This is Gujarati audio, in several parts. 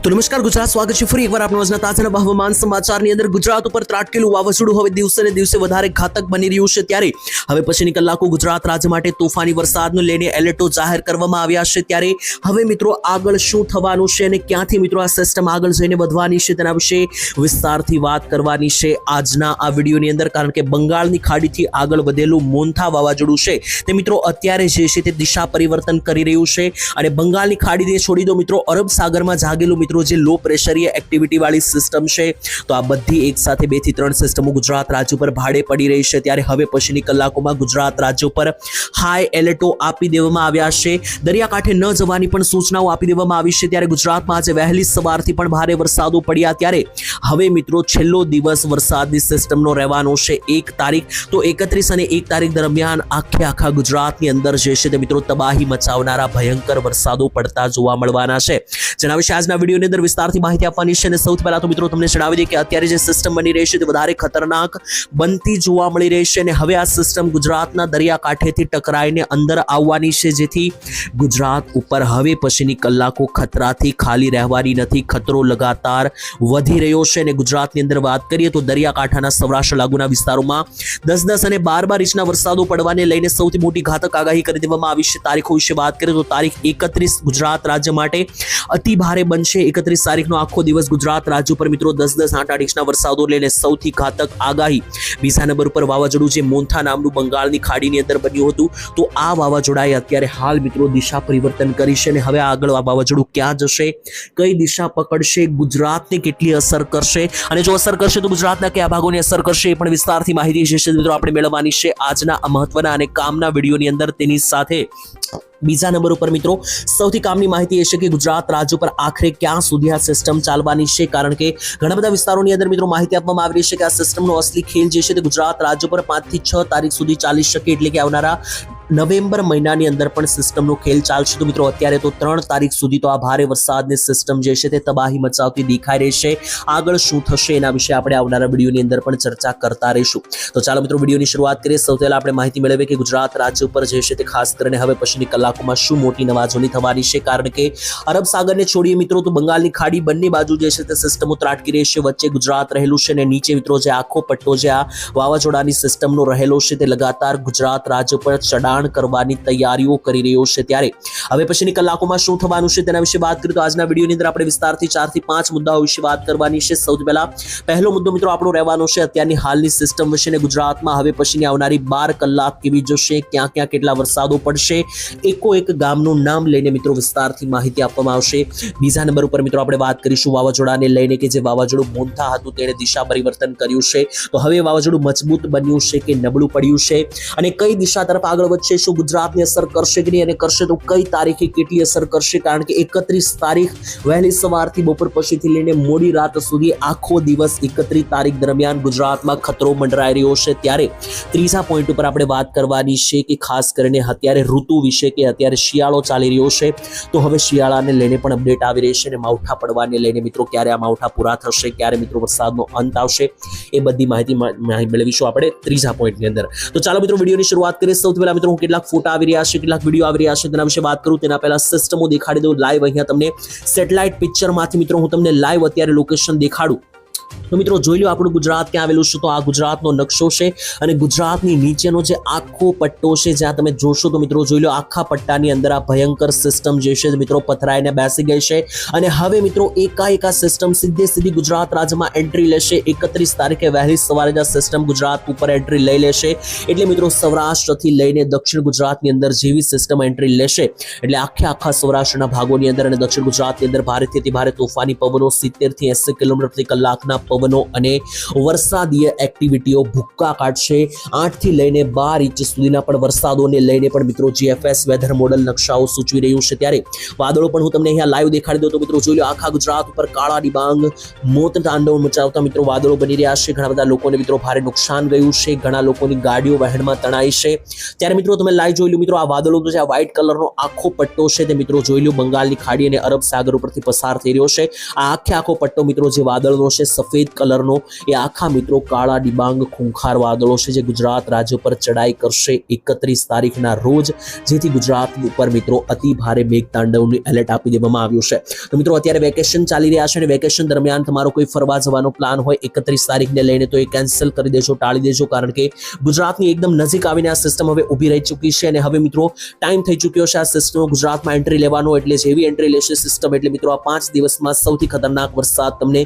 તો નમસ્કાર ગુજરાત, સ્વાગત છે ફરી એકવાર આપણા આજના તાજા હવામાન સમાચારની અંદર. ગુજરાત ઉપર ત્રાટકેલું વાવાઝોડું હવે દિવસે ને દિવસે વધારે ઘાતક બની રહ્યું છે, ત્યારે હવે પછીની કલાકો ગુજરાત રાજ્ય માટે તોફાની વરસાદને લઈને એલર્ટો જાહેર કરવામાં આવ્યા છે. ત્યારે હવે મિત્રો આગળ શું થવાનું છે અને ક્યાંથી મિત્રો આ સિસ્ટમ આગળ જઈને વધવાની છે તેના વિશે વિસ્તારથી વાત કરવાની છે આજના આ વિડીયોની અંદર. કારણ કે બંગાળની ખાડીથી આગળ વધેલું મોન્થા વાવાઝોડું છે તે મિત્રો અત્યારે જે છે તે દિશા પરિવર્તન કરી રહ્યું છે અને બંગાળની ખાડીને છોડી દો મિત્રો, અરબ સાગરમાં જાગેલું મિત્રો જે લો પ્રેશરીય એક્ટિવિટી વાળી સિસ્ટમ છે, તો આ બધી એક સાથે 2 થી 3 સિસ્ટમો ગુજરાત રાજ્ય પર ભાડે પડી રહી છે. ત્યારે હવે પછીની કલાકોમાં ગુજરાત રાજ્ય પર હાઈ એલર્ટો આપી દેવામાં આવ્યા છે. દરિયાકાંઠે ન જવાની પણ સૂચનાઓ આપી દેવામાં આવી છે. ત્યારે ગુજરાતમાં આજે વહેલી સવારથી પણ ભારે વરસાદો પડ્યા. ત્યારે હવે મિત્રો છેલ્લો દિવસ વરસાદની સિસ્ટમનો રહેવાનો છે 1 તારીખ. તો 31 અને 1 તારીખ દરમિયાન આખા ગુજરાતની અંદર જે છે તે મિત્રો તબાહી મચાવનારા ભયંકર વરસાદો પડતા જોવા મળવાના છે. જેના વિશે આજના વિડીયોની અંદર વિસ્તારથી માહિતી આપવાની છે. અને સૌથી પહેલા તો મિત્રો તમને જણાવી દઈએ કે અત્યારે જે સિસ્ટમ બની રહી છે તે વધારે ખતરનાક બનતી જોવા મળી રહી છે અને હવે આ સિસ્ટમ ગુજરાતના દરિયાકાંઠેથી ટકરાઈને અંદર આવવાની છે, જેથી ગુજરાત ઉપર હવે પછીની કલાકો ખતરાથી ખાલી રહેવાની નથી. ખતરો લગાતાર વધી રહ્યો છે અને ગુજરાતની અંદર વાત કરીએ તો દરિયાકાંઠાના સૌરાષ્ટ્ર લાગુના વિસ્તારોમાં 10-10 અને 12 ઇંચના વરસાદો પડવાને લઈને સૌથી મોટી ઘાતક આગાહી કરી દેવામાં આવી છે. તારીખો વિશે વાત કરીએ તો તારીખ 31 ગુજરાત રાજ્ય માટે અતિ ભારે બનશે. 31 તારીખનો આખો દિવસ ગુજરાત રાજ્ય ઉપર મિત્રો 10-10, 8-8 ઇંચના વરસાદો લઈને સૌથી ઘાતક આગાહી. બીજા નંબર ઉપર વાવાઝોડું જે મોન્થા નામનું બંગાળની ખાડીની અંદર બન્યું હતું, તો આ વાવાઝોડાએ અત્યારે હાલ મિત્રો દિશા પરિવર્તન કરી છે અને હવે આગળ આ વાવાઝોડું ક્યાં જશે, કઈ દિશા પકડશે, ગુજરાતને કેટલી અસર કરશે અને જો અસર કરશે તો ગુજરાતના કયા ભાગોને અસર કરશે એ પણ વિસ્તારથી માહિતી જે છે મિત્રો આપણે મેળવવાની છે આજના આ મહત્વના અને કામના વિડીયોની અંદર. તેની સાથે બીજા નંબર ઉપર મિત્રો સૌથી કામની માહિતી એ છે કે ગુજરાત રાજ્ય પર આખરે ક્યાં સુધી આ સિસ્ટમ ચાલવાની છે. કારણ કે ઘણા બધા વિસ્તારોની અંદર મિત્રો માહિતી આપવામાં આવી રહી છે કે આ સિસ્ટમનો અસલી ખેલ જે છે તે ગુજરાત રાજ્ય પર 5 થી 6 તારીખ સુધી ચાલી શકે, એટલે કે આવનારા નવેમ્બર મહિનાની અંદર પણ સિસ્ટમનો ખેલ ચાલશે. તો મિત્રો અત્યારે તો 3 તારીખ સુધી તો આ ભારે વરસાદની સિસ્ટમ જે છે તે તબાહી મચાવતી દેખાઈ રહી છે. આગળ શું થશે એના વિશે આપણે આવનારા વિડીયોની અંદર પણ ચર્ચા કરતા રહીશું. તો ચાલો મિત્રો વિડીયોની શરૂઆત કરીએ. સૌથી પહેલા આપણે માહિતી મેળવીએ કે ગુજરાત રાજ્ય ઉપર જે છે તે ખાસ કરીને હવે પછીની કલાકોમાં શું મોટી નવાજોની થવાની છે. કારણ કે અરબ સાગરને છોડીએ મિત્રો તો બંગાળની ખાડી બંને બાજુ જે છે તે સિસ્ટમો ત્રાટકી રહી છે. વચ્ચે ગુજરાત રહેલું છે અને નીચે મિત્રો જે આખો પટ્ટો જે આ વાવાઝોડાની સિસ્ટમનો રહેલો છે તે લગાતાર ગુજરાત રાજ્ય પર ચડાણ કરવાની તૈયારીઓ કરી રહ્યો છે. ત્યારે હવે પછીની કલાકોમાં શું થવાનું છે તેના વિશે વાત કરીએ તો આજના વિડીયોની અંદર આપણે વિસ્તારથી 4 થી 5 મુદ્દાઓ વિશે વાત કરવાની છે. સૌથી પહેલા પહેલો મુદ્દો મિત્રો આપણો રહેવાનો છે અત્યારની હાલની સિસ્ટમ વિશે અને ગુજરાતમાં હવે પછીની આવનારી 12 કલાક કેવી જશે, ક્યાં ક્યાં કેટલા વરસાદો પડશે, એક ગામનું નામ લઈને મિત્રો વિસ્તારથી માહિતી આપવામાં આવશે. બીજા નંબર ઉપર મિત્રો આપણે વાત કરીશું વાવાઝોડાને લઈને કે જે વાવાઝોડું મોન્થા હતું તેણે દિશા પરિવર્તન કર્યું છે. તો હવે વાવાઝોડું મજબૂત બન્યું છે કે નબળું પડ્યું છે અને કઈ દિશા તરફ આગળ વધશે, શું ગુજરાતની અસર કરશે કે નહીં અને કરશે તો કઈ તારીખે કેટલી અસર કરશે. કારણ કે 31 તારીખ વહેલી સવારથી બપોર પછીથી લઈને મોડી રાત સુધી આખો દિવસ 31 તારીખ દરમિયાન ગુજરાતમાં ખતરો મંડરાઈ રહ્યો છે. ત્યારે ત્રીજા પોઈન્ટ ઉપર આપણે વાત કરવાની છે કે ખાસ કરીને અત્યારે ઋતુ વિશે કે અત્યારે શિયાળો ચાલી રહ્યો છે, તો હવે શિયાળાને લઈને પણ અપડેટ આવી રહી છે અને માવઠા પડવાને લઈને મિત્રો ક્યારે આ માવઠા પૂરા થશે, ક્યારે મિત્રો વરસાદનો અંત આવશે, એ બધી માહિતી મેળવીશું આપણે ત્રીજા પોઈન્ટની અંદર. તો ચાલો મિત્રો વિડીયોની શરૂઆત કરીએ. સૌથી પહેલા મિત્રો હું કેટલાક ફોટા આવી રહ્યા છે, કેટલાક વિડીયો આવી રહ્યા છે તેના વિશે વાત કરું તેના પહેલા સિસ્ટમો દેખાડી દઉં લાઈવ. અહીંયા તમને સેટેલાઇટ પિક્ચરમાંથી મિત્રો હું તમને લાઈવ અત્યારે લોકેશન દેખાડું. તો મિત્રો જોઈ લો આપણું ગુજરાત ક્યાં આવેલું છે. તો આ ગુજરાતનો નકશો છે અને ગુજરાતની નીચેનો જે આખો પટ્ટો છે જ્યાં તમે જોશો તો મિત્રો જોઈ લો આખા પટ્ટાની અંદર આ ભયંકર સિસ્ટમ જે છે મિત્રો પથરાઈને બેસી ગઈ છે અને હવે મિત્રો એકાએક આ સિસ્ટમ સીધી ગુજરાત રાજ્યમાં એન્ટ્રી લેશે. 31 તારીખે વહેલી સવારે જ આ સિસ્ટમ ગુજરાત ઉપર એન્ટ્રી લઈ લેશે. એટલે મિત્રો સૌરાષ્ટ્રથી લઈને દક્ષિણ ગુજરાતની અંદર જેવી સિસ્ટમ એન્ટ્રી લેશે એટલે આખા સૌરાષ્ટ્રના ભાગોની અંદર અને દક્ષિણ ગુજરાતની અંદર ભારેથી અતિ ભારે તોફાની પવનો 70 થી 80 કિલોમીટર પ્રતિ કલાકના પવનો અને વરસાદીય એક્ટિવિટીઓ ભૂક્કા કાઢશે. 8 થી લઈને 12 ઇંચ સુધીના પણ વરસાદોને લઈને પણ મિત્રો GFS વેધર મોડલ નકશાઓ સૂચવી રહ્યું છે. ત્યારે વાદળો પણ હું તમને અહીંયા લાઈવ દેખાડી દઉં તો મિત્રો જોઈ લો આખા ગુજરાત ઉપર કાળા ડિબાંગ મોત તાંડવ મચાવતા મિત્રો વાદળો બની રહ્યા છે. ઘણા બધા લોકોને મિત્રો ભારે નુકસાન ગયું છે, ઘણા લોકોની ગાડીઓ વહેણમાં તણાઈ છે. ત્યારે મિત્રો તમે લાઈવ જોઈ લો મિત્રો આ વાદળો જે આ વ્હાઇટ કલરનો આખો પટ્ટો છે તે મિત્રો જોઈ લો બંગાળની ખાડી અને અરબ સાગર ઉપરથી પસાર થઈ રહ્યો છે. આ આખો પટ્ટો મિત્રો જે વાદળનો છે સફેદ કલરનો એ આખા મિત્રો કાળા ડિબાંગ ખૂંખાર વાદળો છે જે ગુજરાત રાજ્ય પર ચડાઈ કરશે 31 તારીખના રોજ, જેથી ગુજરાત ઉપર મિત્રો અતિ ભારે મેઘતાંડવનું એલર્ટ આપી દેવામાં આવ્યું છે. તો મિત્રો અત્યારે વેકેશન ચાલી રહ્યા છે અને વેકેશન દરમિયાન તમારો કોઈ ફરવા જવાનો પ્લાન હોય 31 તારીખને લઈને તો એ કેન્સલ કરી દેજો, ટાળી દેજો, કારણ કે ગુજરાતની એકદમ નજીક આવીને આ સિસ્ટમ હવે ઊભી રહી ચૂકી છે અને હવે મિત્રો ટાઈમ થઈ ચૂક્યો છે આ સિસ્ટમ ગુજરાતમાં એન્ટ્રી લેવાનો. એટલે જેવી એન્ટ્રી લેશે સિસ્ટમ એટલે મિત્રો આ 5 દિવસમાં સૌથી ખતરનાક વરસાદ તમને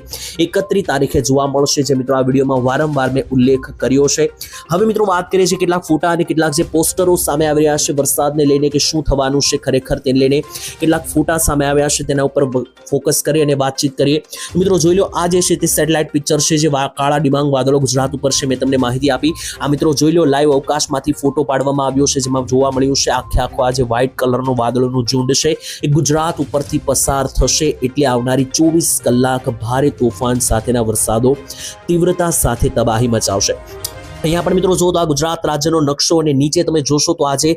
31 તારીખે જોવા મળશે, જે મિત્રો આ વિડીયોમાં વારંવાર મેં ઉલ્લેખ કર્યો છે. હવે મિત્રો વાત કરીએ છીએ કેટલાક ફોટા અને કેટલાક જે પોસ્ટરો સામે આવી રહ્યા છે વરસાદને લઈને કે શું થવાનું છે ખરેખર તેને લઈને કેટલાક ફોટા સામે આવ્યા છે, તેના ઉપર ફોકસ કરી અને વાતચીત કરીએ. મિત્રો જોઈ લો, આ જે છે તે સેટેલાઇટ પિક્ચર છે જે કાળા ડિબાંગ વાદળો ગુજરાત ઉપર છે. મેં તમને માહિતી આપી. આ મિત્રો જોઈ લો, લાઈવ અવકાશમાંથી ફોટો પાડવામાં આવ્યો છે જેમાં જોવા મળ્યું છે આખો આ જે વ્હાઇટ કલરનો વાદળોનું ઝુંડ છે એ ગુજરાત ઉપરથી પસાર થશે, એટલે આવનારી 24 કલાક ભારે તોફાન સાથેના વરસાદો તીવ્રતા સાથે તબાહી મચાવશે. અહીંયા પણ મિત્રો જો તો આ ગુજરાત રાજ્યનો નકશો અને નીચે તમે જોશો તો આજે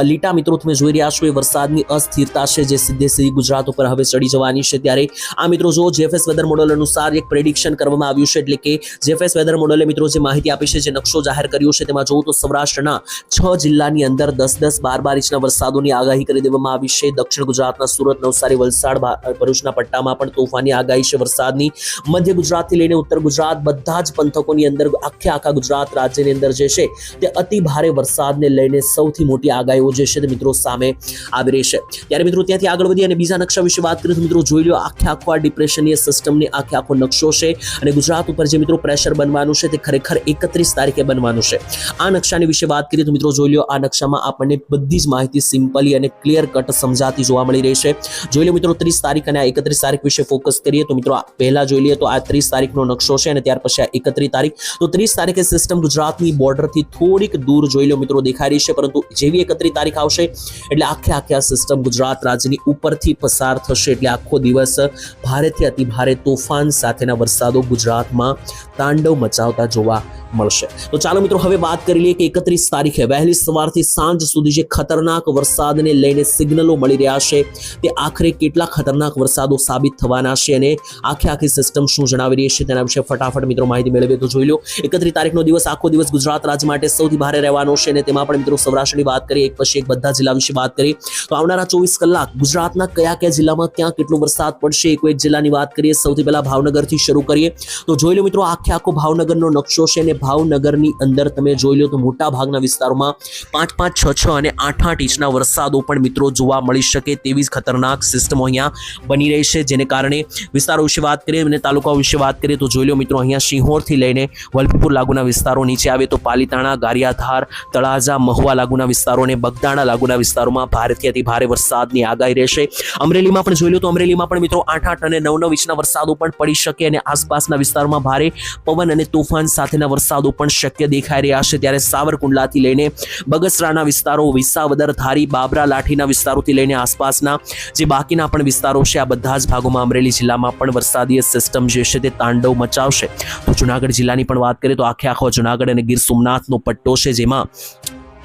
લીટા મિત્રો તમે જોઈ રહ્યા છો એ વરસાદની અસ્થિરતા છે જે સીધી ગુજરાત ઉપર હવે ચડી જવાની છે. ત્યારે આ મિત્રો જો જેએફએસ વેધર મોડલ અનુસાર એક પ્રેડિક્શન કરવામાં આવ્યું છે, એટલે કે જેએફએસ વેધર મોડલે મિત્રો જે માહિતી આપી છે, જે નકશો જાહેર કર્યો છે, તેમાં જોવું તો સૌરાષ્ટ્રના 6 જિલ્લાની અંદર 10-10, 12-12 ઇંચના વરસાદોની આગાહી કરી દેવામાં આવી છે. દક્ષિણ ગુજરાતના સુરત, નવસારી, વલસાડ, ભરૂચના પટ્ટામાં પણ તોફાની આગાહી છે વરસાદની. મધ્ય ગુજરાતથી લઈને ઉત્તર ગુજરાત બધા જ પંથકોની અંદર આખા ગુજરાત રાજ્યની અંદર જે છે તે અતિ ભારે વરસાદને લઈને સૌથી મોટી આગાહીઓ જે છે તે મિત્રો સામે આવી રહી છે. ત્યારે મિત્રો ત્યાંથી આગળ વધી અને બીજા નકશા વિશે વાત કરીએ તો મિત્રો જોઈ લો, આખો આ ડિપ્રેશનીય સિસ્ટમની આખો નકશો છે અને ગુજરાત ઉપર જે મિત્રો પ્રેશર બનવાનું છે તે ખરેખર 31 તારીખે બનવાનું છે. આ નકશાની વિશે વાત કરીએ તો મિત્રો જોઈ લો, આ નકશામાં આપણને બધી જ માહિતી સિમ્પલી અને ક્લિયર કટ સમજાતી જોવા મળી રહી છે. જોઈ લો મિત્રો 30 તારીખ અને 31 તારીખ વિશે ફોકસ કરીએ તો મિત્રો પહેલા જોઈ લઈએ તો આ 30 તારીખનો નકશો છે અને ત્યાર પછી આ 31 તારીખ. તો 30 તારીખે સિસ્ટમ ગુજરાતની બોર્ડરથી થોડીક દૂર જોઈ લો મિત્રો દેખાઈ રહી છે, પરંતુ જેવી 31 તારીખ આવશે એટલે આખે આ સિસ્ટમ ગુજરાત રાજ્યની ઉપરથી પસાર થશે, એટલે આખો દિવસ ભારેથી અતિ ભારે તોફાન સાથેના વરસાદો ગુજરાતમાં તાંડવ મચાવતા જોવા મળશે. તો ચાલો મિત્રો હવે વાત કરી લઈએ કે 31 તારીખે વહેલી સવારથી સાંજ સુધી જે ખતરનાક વરસાદને લઈને સિગ્નલો મળી રહ્યા છે તે આખરે કેટલા ખતરનાક વરસાદો સાબિત થવાના છે અને આખી સિસ્ટમ શું જણાવી રહી છે તેના વિશે ફટાફટ મિત્રો માહિતી મેળવીએ તો જોઈ લો. 31 તારીખનો દિવસ આખો દિવસ ગુજરાત રાજ્ય માટે સૌથી ભારે રહેવાનો છે અને તેમાં પણ મિત્રો સૌરાષ્ટ્રની વાત કરીએ, એક પછી એક બધા જિલ્લા વિશે વાત કરીએ તો આવનારા 24 કલાક ગુજરાતના કયા જિલ્લામાં ક્યાં કેટલો વરસાદ પડશે એક જિલ્લાની વાત કરીએ. સૌથી પહેલા ભાવનગરથી શરૂ કરીએ તો જોઈ લો મિત્રો આખો ભાવનગરનો નકશો છે અને ભાવનગરની અંદર તમે જોઈ લો તો મોટા ભાગના વિસ્તારોમાં 5-5, 6-6 અને 8-8 ઇંચના વરસાદો પણ મિત્રો જોવા મળી શકે તેવી જ ખતરનાક સિસ્ટમો અહીંયા બની રહી છે, જેને કારણે વિસ્તારો વિશે વાત કરીએ અને તાલુકાઓ વિશે વાત કરીએ તો જોઈ લો મિત્રો અહીંયા શિહોરથી લઈને વલભીપુર લાગુના વિસ્તારો, નીચે આવે તો પાલીતાણા, ગારિયાધાર, તળાજા, મહુવા લાગુના વિસ્તારો અને બગદાણા લાગુના વિસ્તારોમાં ભારેથી અતિ ભારે વરસાદની આગાહી રહેશે. અમરેલીમાં પણ જોઈ લો તો અમરેલીમાં પણ મિત્રો 8-8 અને 9-9 ઇંચના વરસાદો પણ પડી શકે અને આસપાસના વિસ્તારોમાં ભારે પવન અને તોફાન સાથેના વરસાદો પણ શક્ય દેખાઈ રહ્યા છે. ત્યારે સાવરકુંડલાથી લઈને બગસરાના વિસ્તારો, વિસાવદર, ધારી, બાબરા, લાઠીના વિસ્તારોથી લઈને આસપાસના જે બાકીના પણ વિસ્તારો છે આ બધા જ ભાગોમાં અમરેલી જિલ્લામાં પણ વરસાદીય સિસ્ટમ જે છે તે તાંડવ મચાવશે. તો જુનાગઢ જિલ્લાની પણ વાત કરીએ તો આખો જુનાગઢ અને ગીર સોમનાથનો પટ્ટો છે, જેમાં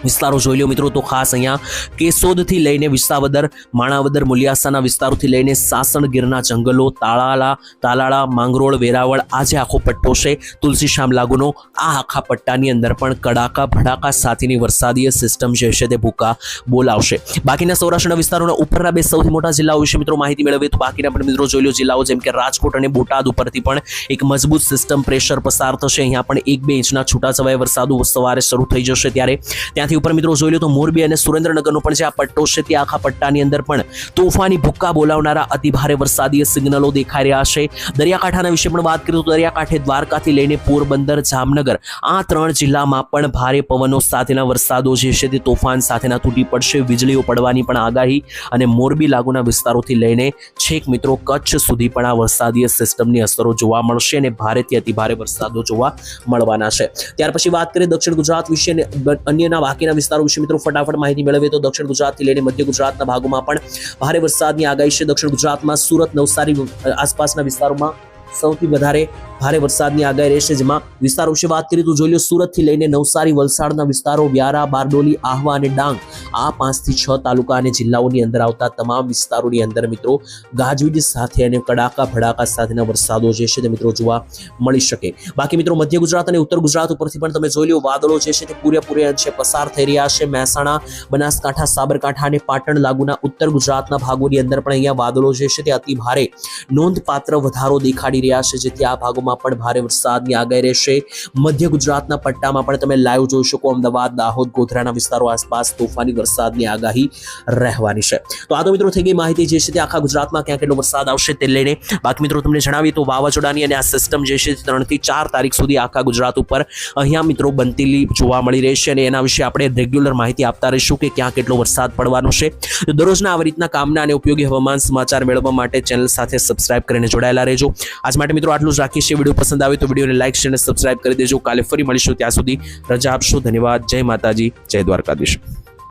વિસ્તારો જોઈ લો મિત્રો તો ખાસ અહીંયા કેશોદથી લઈને વિસાવદર, માણાવદર, મુલિયાસાના વિસ્તારોથી લઈને સાસણગીરના જંગલો, તાલાળા, માંગરોળ, વેરાવળ આ જે આખો પટ્ટો છે તુલસીશ્યામ લાગુનો, આ આખા પટ્ટાની અંદર પણ કડાકા ભડાકા સાથેની વરસાદીય સિસ્ટમ જે છે તે ભૂકા બોલાવશે. બાકીના સૌરાષ્ટ્રના વિસ્તારોના ઉપરના બે સૌથી મોટા જિલ્લાઓ વિશે મિત્રો માહિતી મેળવીએ તો બાકીના પણ મિત્રો જોઈ લો જિલ્લાઓ જેમ કે રાજકોટ અને બોટાદ ઉપરથી પણ એક મજબૂત સિસ્ટમ પ્રેશર પસાર થશે. અહીંયા પણ 1-2 ઇંચના છૂટાછવાયા વરસાદો સવારે શરૂ થઈ જશે. ત્યારે ત્યાંથી ઉપર મિત્રો જોઈ લો તો મોરબી અને સુરેન્દ્રનગરનો પણ જે આ પટ્ટો છે તે આખા પટ્ટાની અંદર પણ તોફાની ભૂક્કા બોલાવનારા અતિ ભારે વરસાદીય સિગ્નલો દેખાઈ રહ્યા છે. દરિયાકાંઠાના વિશે પણ વાત કરીએ તો દરિયાકાંઠે દ્વારકાથી લઈને પોરબંદર, જામનગર આ 3 જિલ્લામાં પણ ભારે પવનો સાથેના વરસાદો જે છે તે તોફાન સાથેના તૂટી પડશે. વીજળીઓ પડવાની પણ આગાહી અને મોરબી લાગુના વિસ્તારોથી લઈને છેક મિત્રો કચ્છ સુધી પણ આ વરસાદીય સિસ્ટમની અસરો જોવા મળશે અને ભારેથી અતિ ભારે વરસાદો જોવા મળવાના છે. ત્યાર પછી વાત કરીએ દક્ષિણ ગુજરાત વિશે અને અન્યના બાકીના વિસ્તારો વિશે મિત્રો ફટાફટ માહિતી મેળવીએ તો દક્ષિણ ગુજરાતથી લઈને મધ્ય ગુજરાતના ભાગોમાં પણ ભારે વરસાદની આગાહી છે. દક્ષિણ ગુજરાતમાં સુરત, નવસારી આસપાસના વિસ્તારોમાં સૌથી વધારે ભારે વરસાદની આગાહી રહેશે, જેમાં વિસ્તારો વિશે વાત કરીએ તો જોઈ લો સુરતથી લઈને નવસારી, વલસાડના વિસ્તારો, વ્યારા, બારડોલી, આહવા અને ડાંગ આ 5 થી 6 તાલુકા અને જિલ્લાઓની અંદર આવતા તમામ વિસ્તારોની અંદર મિત્રો ગાજવીજ સાથે અને કડાકા ભડાકા સાથેના વરસાદો જે છે તે મિત્રો જોવા મળી શકે. બાકી મિત્રો મધ્ય ગુજરાત અને ઉત્તર ગુજરાત ઉપરથી પણ તમે જોઈ લો વાદળો જે છે તે પૂરેપૂરે અંશે પસાર થઈ રહ્યા છે. મહેસાણા, બનાસકાંઠા, સાબરકાંઠા અને પાટણ લાગુના ઉત્તર ગુજરાતના ભાગોની અંદર પણ અહીંયા વાદળો જે છે તે અતિ ભારે નોંધપાત્ર વધારો દેખાડી રહ્યા છે, જેથી આ ભાગોમાં પણ ભારે વરસાદની આગાહી રહેશે. મધ્ય ગુજરાતના પટ્ટામાં પણ તમે લાઈવ જોઈ શકો, અમદાવાદ, દાહોદ, ગોધરાના વિસ્તારો આસપાસ તોફાની વરસાદની આગાહી રહેવાની છે. તો આ તો મિત્રો થઈ ગઈ માહિતી જે છે તે આખા ગુજરાતમાં ક્યાં કેટલો વરસાદ આવશે તે લઈને. બાકી મિત્રો તમને જણાવીએ તો વાવાઝોડાની અને આ સિસ્ટમ જે છે 3 થી 4 તારીખ સુધી આખા ગુજરાત ઉપર અહીંયા મિત્રો બનતી જોવા મળી રહેશે અને એના વિશે આપણે રેગ્યુલર માહિતી આપતા રહીશું કે ક્યાં કેટલો વરસાદ પડવાનો છે. તો દરરોજના આવી રીતના કામના અને ઉપયોગી હવામાન સમાચાર મેળવવા માટે ચેનલ સાથે સબસ્ક્રાઇબ કરીને જોડાયેલા રહેજો. આજ માટે મિત્રો આટલું જ રાખીએ. વિડીયો પસંદ આવે તો વિડીયોને લાઈક શેર અને સબસ્ક્રાઇબ કરી દેજો. કાલે ફરી મળીશું, ત્યાં સુધી રજા આપશો. ધન્યવાદ. જય માતાજી, જય દ્વારકાધીશ.